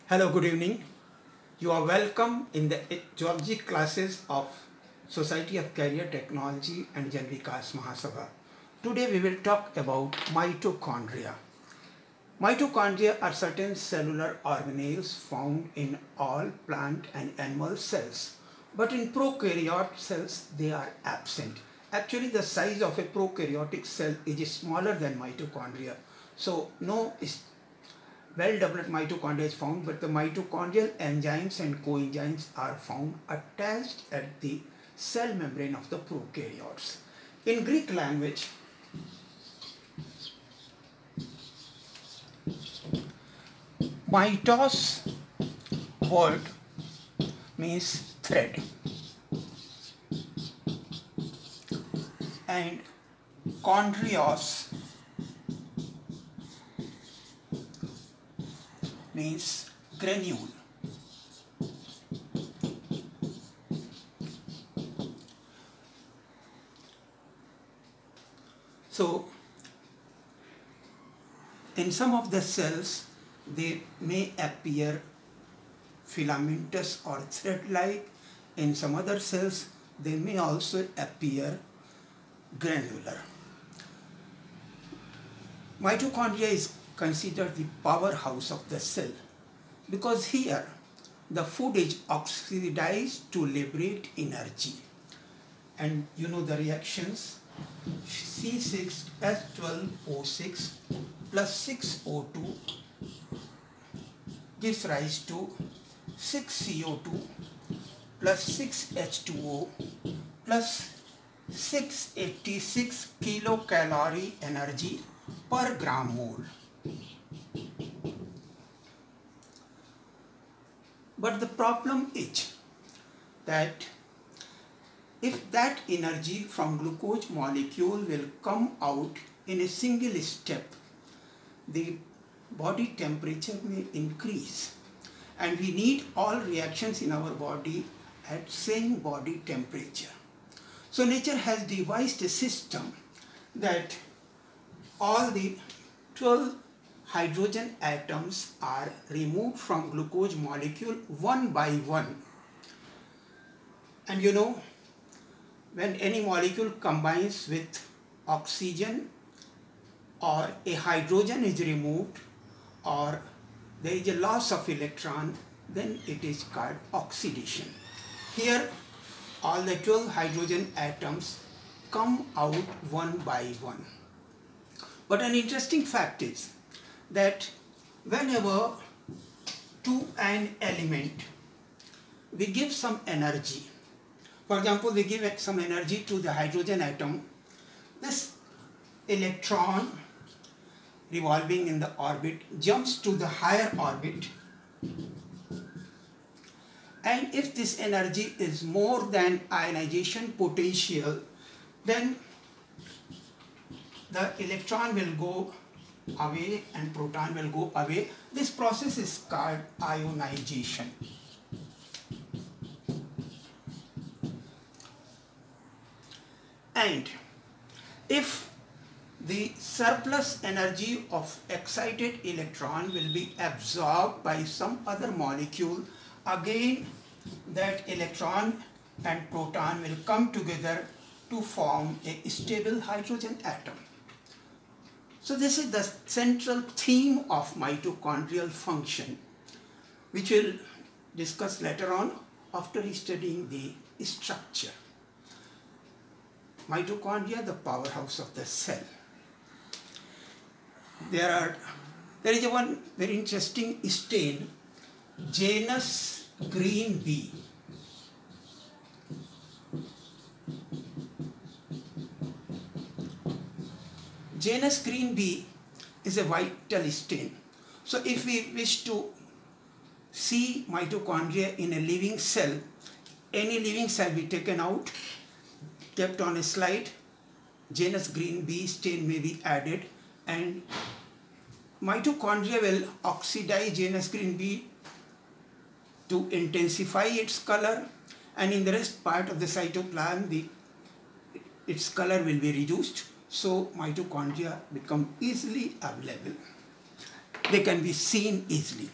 Hello, good evening. You are welcome in the geology classes of Society of Career Technology and Jan Vikas Mahasabha. Today we will talk about mitochondria. Mitochondria are certain cellular organelles found in all plant and animal cells, but in prokaryote cells they are absent. Actually, the size of a prokaryotic cell is smaller than mitochondria, so no well-developed mitochondria is found, but the mitochondrial enzymes and coenzymes are found attached at the cell membrane of the prokaryotes. In Greek language, mitos word means thread and chondrios means granule. So in some of the cells they may appear filamentous or thread-like. In some other cells they may also appear granular. Mitochondria is considered the powerhouse of the cell because here the food is oxidized to liberate energy, and you know the reactions. C6H12O6 plus 6O2 gives rise to 6CO2 plus 6H2O plus 686 kilocalorie energy per gram mole. But the problem is that if that energy from glucose molecule will come out in a single step, the body temperature may increase, and we need all reactions in our body at same body temperature. So nature has devised a system that all the 12 hydrogen atoms are removed from glucose molecule one by one. And you know, when any molecule combines with oxygen or a hydrogen is removed or there is a loss of electron, then it is called oxidation. Here all the 12 hydrogen atoms come out one by one. But an interesting fact is that whenever to an element we give some energy, for example we give some energy to the hydrogen atom, this electron revolving in the orbit jumps to the higher orbit, and if this energy is more than ionization potential, then the electron will go away and proton will go away. This process is called ionization. And if the surplus energy of excited electron will be absorbed by some other molecule, again that electron and proton will come together to form a stable hydrogen atom. So this is the central theme of mitochondrial function, which we'll discuss later on after studying the structure. Mitochondria, the powerhouse of the cell. There is one very interesting stain, Janus green bee. Janus green bee is a vital stain. So if we wish to see mitochondria in a living cell, any living cell be taken out, kept on a slide, Janus green bee stain may be added, and mitochondria will oxidize Janus green bee to intensify its color, and in the rest part of the cytoplasm its color will be reduced. So mitochondria become easily available. They can be seen easily.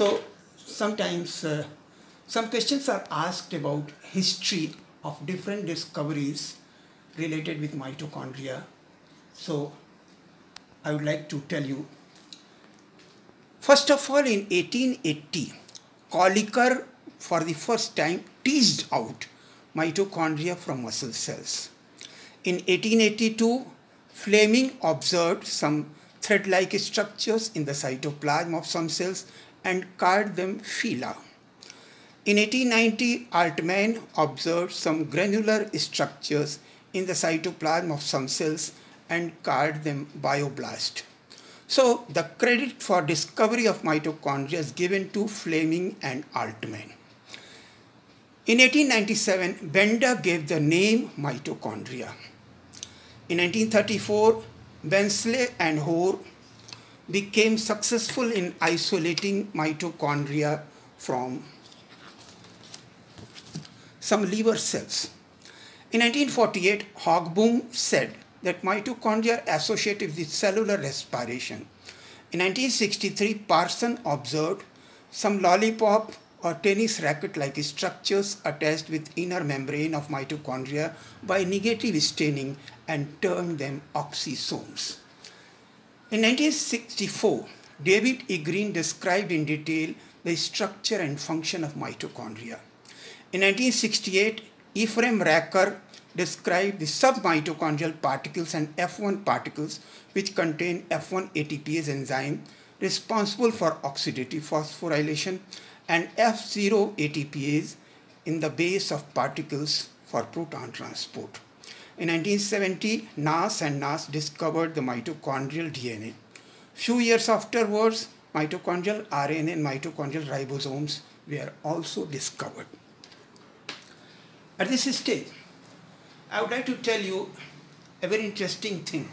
So sometimes some questions are asked about history of different discoveries related with mitochondria. So I would like to tell you. First of all, in 1880, Colliker for the first time teased out mitochondria from muscle cells. In 1882, Fleming observed some thread-like structures in the cytoplasm of some cells and called them phyla. In 1890, Altman observed some granular structures in the cytoplasm of some cells and called them bioblast. So the credit for discovery of mitochondria is given to Fleming and Altman. In 1897, Benda gave the name mitochondria. In 1934, Bensley and Hoare became successful in isolating mitochondria from some liver cells. In 1948, Hogboom said that mitochondria are associated with cellular respiration. In 1963, Parson observed some lollipop or tennis racket-like structures attached with inner membrane of mitochondria by negative staining and termed them oxysomes. In 1964, David E. Green described in detail the structure and function of mitochondria. In 1968, Ephraim Racker described the submitochondrial particles and F1 particles which contain F1 ATPase enzyme responsible for oxidative phosphorylation and F0 ATPase in the base of particles for proton transport. In 1970, Nass and Nass discovered the mitochondrial DNA. Few years afterwards, mitochondrial RNA and mitochondrial ribosomes were also discovered. At this stage, I would like to tell you a very interesting thing.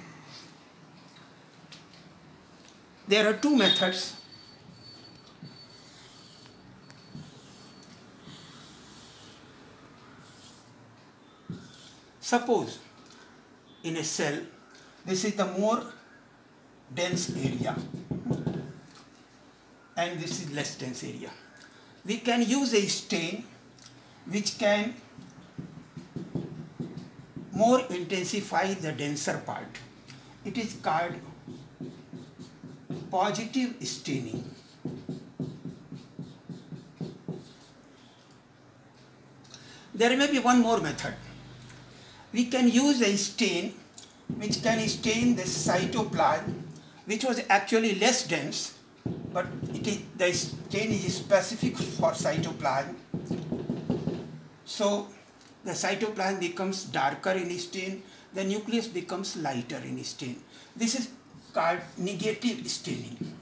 There are two methods. Suppose in a cell, this is the more dense area and this is less dense area. We can use a stain which can more intensify the denser part. It is called positive staining. There may be one more method. We can use a stain which can stain the cytoplasm, which was actually less dense, but the stain is specific for cytoplasm. So the cytoplasm becomes darker in stain, the nucleus becomes lighter in stain. This is called negative staining.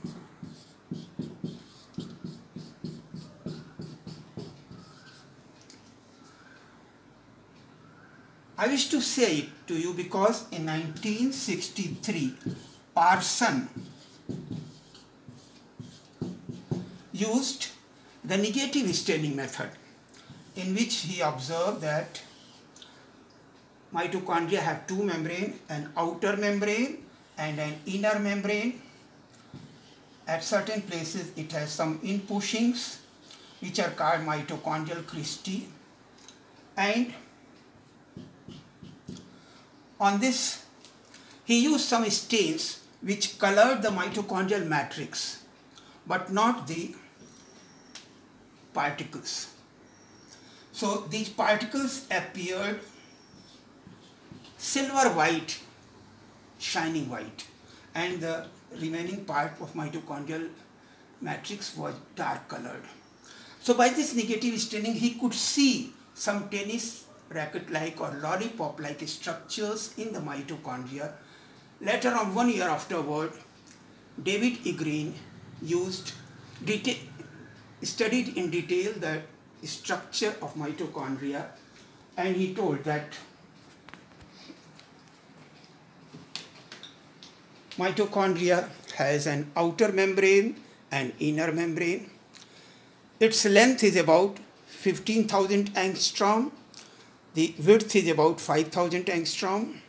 I wish to say it to you because in 1963, Parson used the negative staining method, in which he observed that mitochondria have two membranes, an outer membrane and an inner membrane. At certain places it has some inpushings which are called mitochondrial cristae, and on this he used some stains which colored the mitochondrial matrix but not the particles. So these particles appeared silver white, shining white, and the remaining part of mitochondrial matrix was dark colored. So by this negative staining he could see some tennis racket-like or lollipop-like structures in the mitochondria. Later on, 1 year afterward, David E. Green studied in detail the structure of mitochondria, and he told that mitochondria has an outer membrane and inner membrane. Its length is about 15,000 angstrom. The width is about 5,000 angstrom.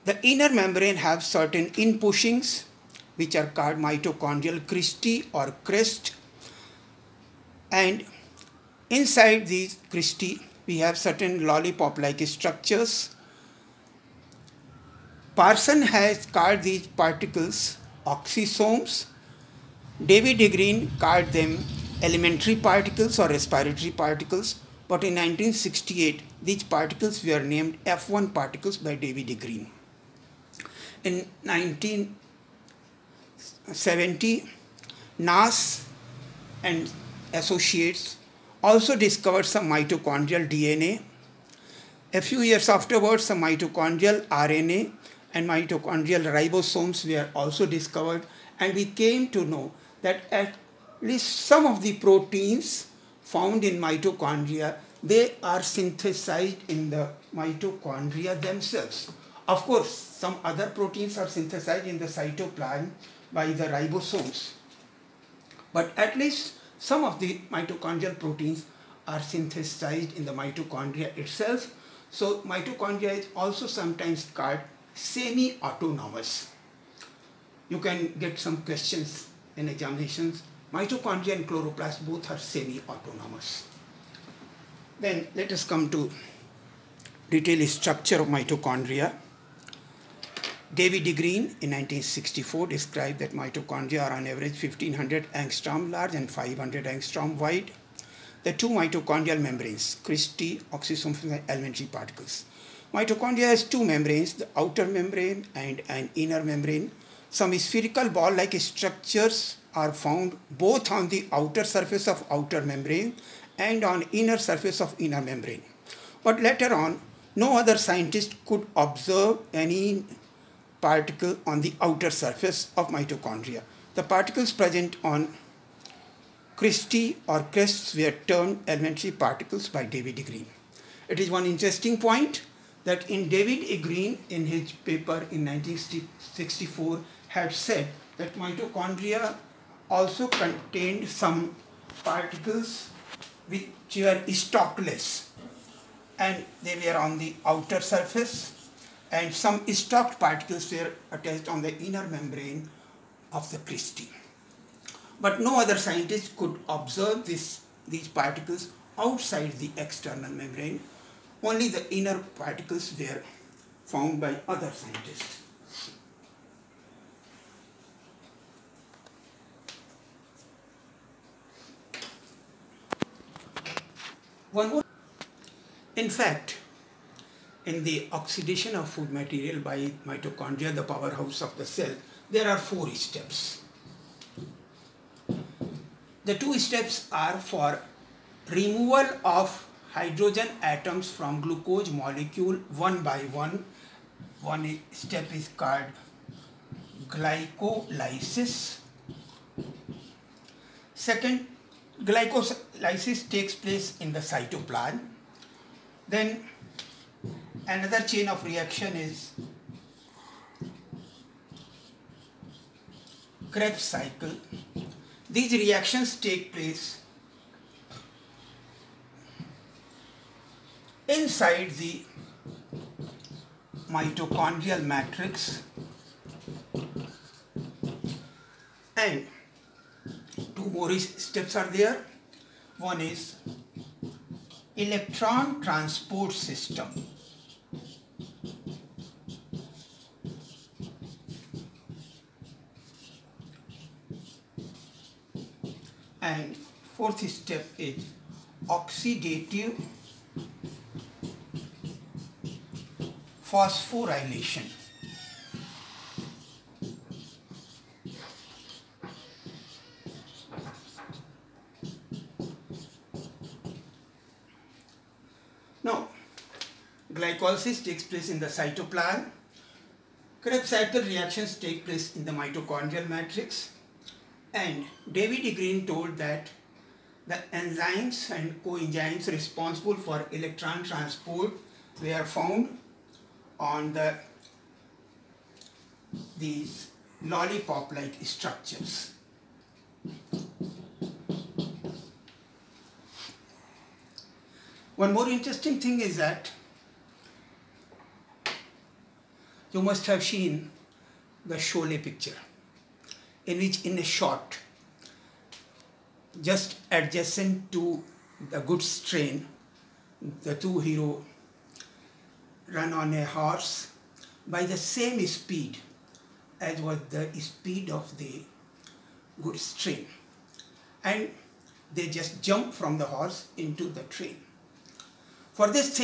The inner membrane has certain inpushings which are called mitochondrial cristae or crest, and inside these cristae we have certain lollipop-like structures. Parson has called these particles oxysomes. David E. Greene called them elementary particles or respiratory particles, but in 1968 these particles were named F1 particles by David E. Greene. In 1970, Nass and associates also discovered some mitochondrial DNA. A few years afterwards, some mitochondrial RNA and mitochondrial ribosomes were also discovered, and we came to know that at least some of the proteins found in mitochondria, they are synthesized in the mitochondria themselves. Of course, some other proteins are synthesized in the cytoplasm by the ribosomes, but at least some of the mitochondrial proteins are synthesized in the mitochondria itself. So mitochondria is also sometimes called semi-autonomous. You can get some questions in examinations. Mitochondria and chloroplast both are semi-autonomous. Then let us come to detailed structure of mitochondria. David E. Greene in 1964 described that mitochondria are on average 1500 angstrom large and 500 angstrom wide. The two mitochondrial membranes, cristae, oxysomes, and elementary particles. Mitochondria has two membranes, the outer membrane and an inner membrane. Some spherical ball-like structures are found both on the outer surface of outer membrane and on inner surface of inner membrane. But later on, no other scientist could observe any particle on the outer surface of mitochondria. The particles present on cristae or crests were termed elementary particles by David E. Greene. It is one interesting point that in David E. Greene, in his paper in 1964, had said that mitochondria also contained some particles which were stalkless, and they were on the outer surface, and some stalked particles were attached on the inner membrane of the cristae. But no other scientist could observe these particles outside the external membrane. Only the inner particles were found by other scientists. One more. In fact, in the oxidation of food material by mitochondria, the powerhouse of the cell, there are 4 steps. The 2 steps are for removal of hydrogen atoms from glucose molecule one by one. One step is called glycolysis. Second, glycolysis takes place in the cytoplasm. Then another chain of reaction is Krebs cycle. These reactions take place inside the mitochondrial matrix, and 2 more steps are there. One is electron transport system. And 4th step is oxidative phosphorylation. Now, glycolysis takes place in the cytoplasm. Krebs cycle reactions take place in the mitochondrial matrix. And David E. Greene told that the enzymes and coenzymes responsible for electron transport were found on these lollipop-like structures. One more interesting thing is that you must have seen the Sholay picture. in which in a shot, just adjacent to the goods train, the two heroes run on a horse by the same speed as was the speed of the goods train, and they just jump from the horse into the train. For this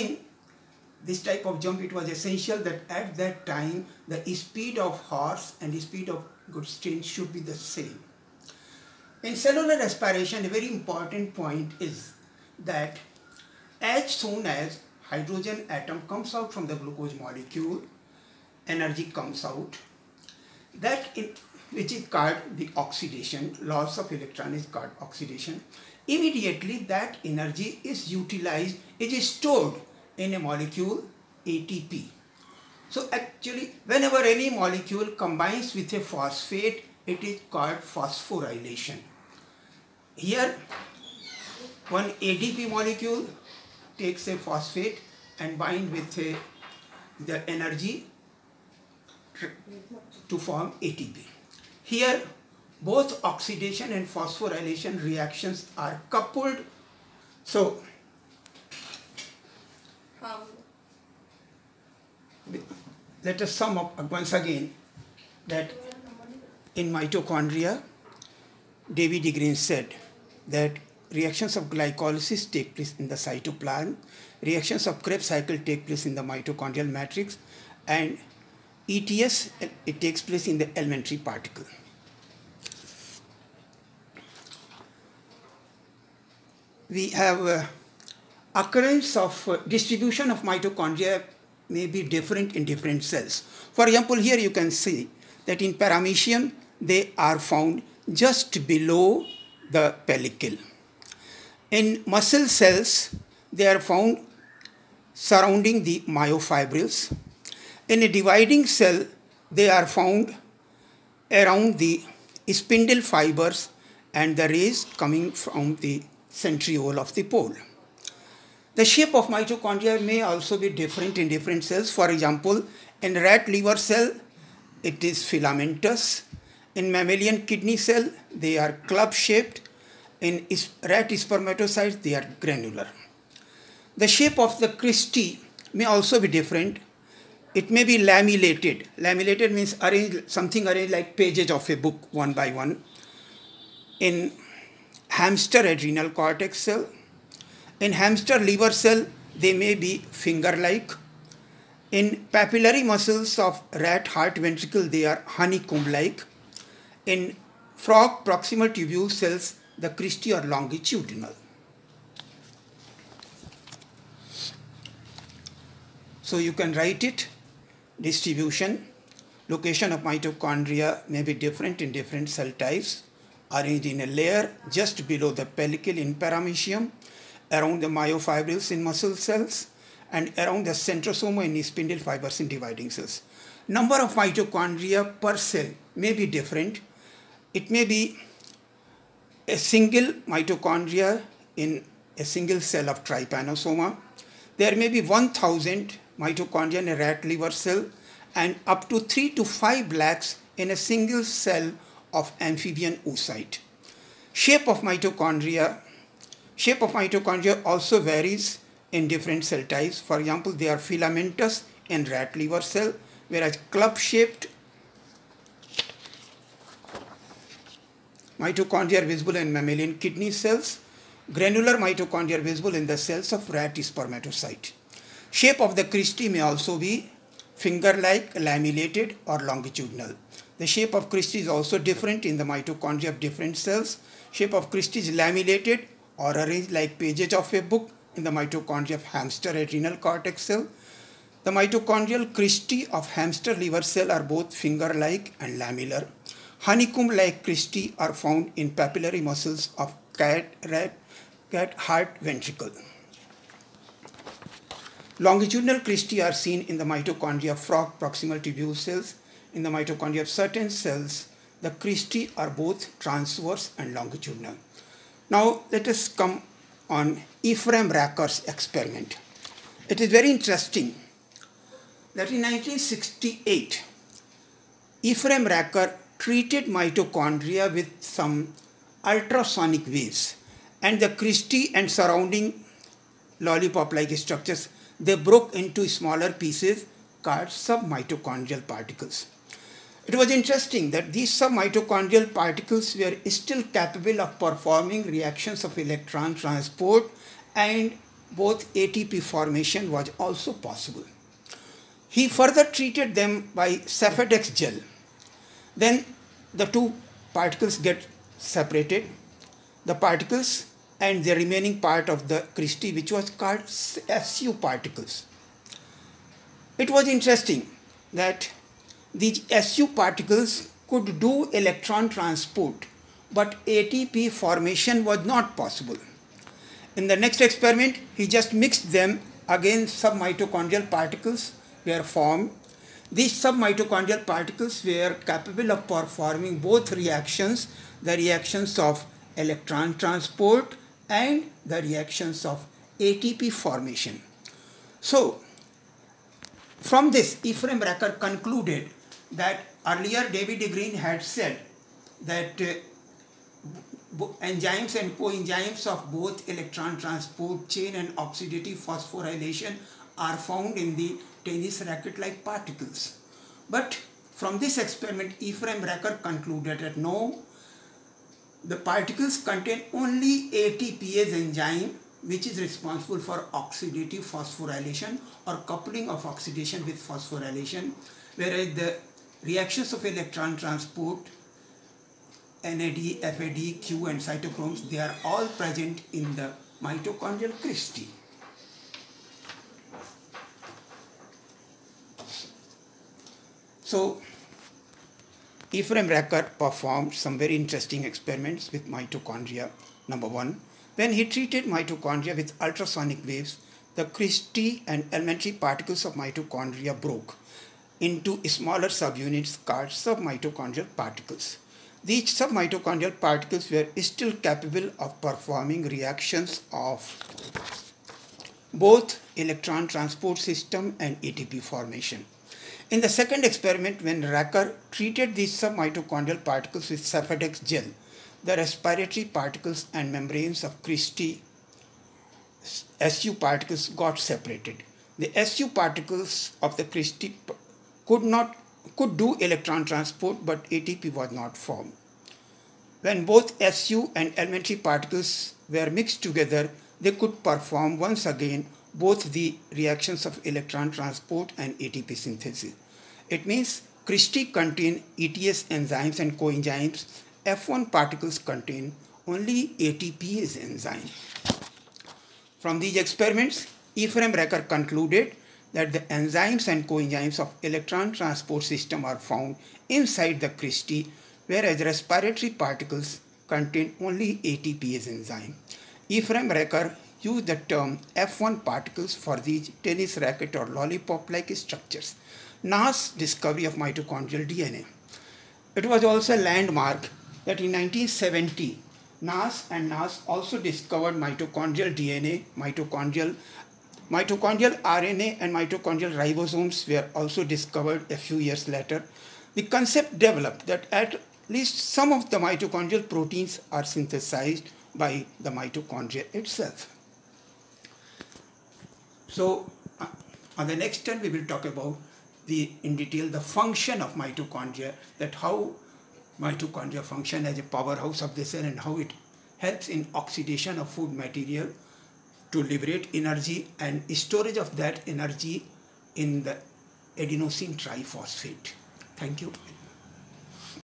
type of jump, it was essential that at that time the speed of horse and the speed of goods train should be the same. In cellular respiration, a very important point is that as soon as hydrogen atom comes out from the glucose molecule, energy comes out, which is called the oxidation, loss of electron is called oxidation. Immediately that energy is utilized, it is stored in a molecule ATP. So actually whenever any molecule combines with a phosphate, it is called phosphorylation. Here one ADP molecule takes a phosphate and binds with the energy to form ATP. Here both oxidation and phosphorylation reactions are coupled. So let us sum up once again that in mitochondria, David E. Green said that reactions of glycolysis take place in the cytoplasm, reactions of Krebs cycle take place in the mitochondrial matrix, and ETS, it takes place in the elementary particle. We have occurrence of distribution of mitochondria may be different in different cells. For example, here you can see that in paramecium they are found just below the pellicle. In muscle cells they are found surrounding the myofibrils. In a dividing cell they are found around the spindle fibers and the rays coming from the centriole of the pole. The shape of mitochondria may also be different in different cells. For example, in rat liver cell, it is filamentous. In mammalian kidney cell, they are club-shaped. In rat spermatocytes, they are granular. The shape of the cristae may also be different. It may be lamellated. Lamellated means something arranged like pages of a book, one by one. In hamster adrenal cortex cell, in hamster liver cell, they may be finger-like. In papillary muscles of rat heart ventricle, they are honeycomb-like. In frog proximal tubule cells, the cristae are longitudinal. So you can write it. Distribution, location of mitochondria may be different in different cell types, arranged in a layer just below the pellicle in paramecium, around the myofibrils in muscle cells, and around the centrosome in spindle fibers in dividing cells. Number of mitochondria per cell may be different. It may be a single mitochondria in a single cell of trypanosoma. There may be 1000 mitochondria in a rat liver cell and up to 3 to 5 lakhs in a single cell of amphibian oocyte. Shape of mitochondria also varies in different cell types. For example, they are filamentous in rat liver cell, whereas club-shaped mitochondria are visible in mammalian kidney cells. Granular mitochondria are visible in the cells of rat spermatocyte. Shape of the cristae may also be finger-like, lamellated, or longitudinal. The shape of cristae is also different in the mitochondria of different cells. Shape of cristae is lamellated or arranged like pages of a book in the mitochondria of hamster adrenal cortex cell. The mitochondrial cristae of hamster liver cell are both finger-like and lamellar. Honeycomb-like cristae are found in papillary muscles of cat heart ventricle. Longitudinal cristae are seen in the mitochondria of frog proximal tubule cells. In the mitochondria of certain cells, the cristae are both transverse and longitudinal. Now let us come on Ephraim Racker's experiment. It is very interesting that in 1968, Ephraim Racker treated mitochondria with some ultrasonic waves, and the cristae and surrounding lollipop-like structures, they broke into smaller pieces called submitochondrial particles. It was interesting that these submitochondrial particles were still capable of performing reactions of electron transport, and both ATP formation was also possible. He further treated them by Safedex gel. Then the two particles get separated, the particles and the remaining part of the cristae, which was called SU particles. It was interesting that these SU particles could do electron transport, but ATP formation was not possible. In the next experiment, he just mixed them. Again, submitochondrial particles were formed. These submitochondrial particles were capable of performing both reactions, the reactions of electron transport and the reactions of ATP formation. So, from this, Ephraim Racker concluded that earlier David Green had said that enzymes and coenzymes of both electron transport chain and oxidative phosphorylation are found in the tennis racket-like particles. But from this experiment, Ephraim Racker concluded that no, the particles contain only ATPase enzyme, which is responsible for oxidative phosphorylation or coupling of oxidation with phosphorylation, whereas the reactions of electron transport, NAD, FAD, Q and cytochromes, they are all present in the mitochondrial cristae. So, Ephraim Racker performed some very interesting experiments with mitochondria. Number one, when he treated mitochondria with ultrasonic waves, the cristae and elementary particles of mitochondria broke into smaller subunits called submitochondrial particles. These submitochondrial particles were still capable of performing reactions of both electron transport system and ATP formation. In the second experiment, when Racker treated these submitochondrial particles with Safedex gel, the respiratory particles and membranes of cristae SU particles got separated. The SU particles of the cristae could do electron transport, but ATP was not formed. When both SU and elementary particles were mixed together, they could perform once again both the reactions of electron transport and ATP synthesis. It means cristae contain ETS enzymes and coenzymes. F1 particles contain only ATPase enzyme. From these experiments, Ephraim Racker concluded that the enzymes and coenzymes of electron transport system are found inside the cristae, whereas respiratory particles contain only ATPase enzyme. Ephraim Racker used the term F1 particles for these tennis racket or lollipop-like structures. Nass's discovery of mitochondrial DNA. It was also a landmark that in 1970, Nass also discovered mitochondrial DNA, mitochondrial RNA and mitochondrial ribosomes were also discovered a few years later. The concept developed that at least some of the mitochondrial proteins are synthesized by the mitochondria itself. So, on the next turn we will talk about in detail the function of mitochondria, that how mitochondria function as a powerhouse of the cell and how it helps in oxidation of food material to liberate energy and storage of that energy in the adenosine triphosphate. Thank you.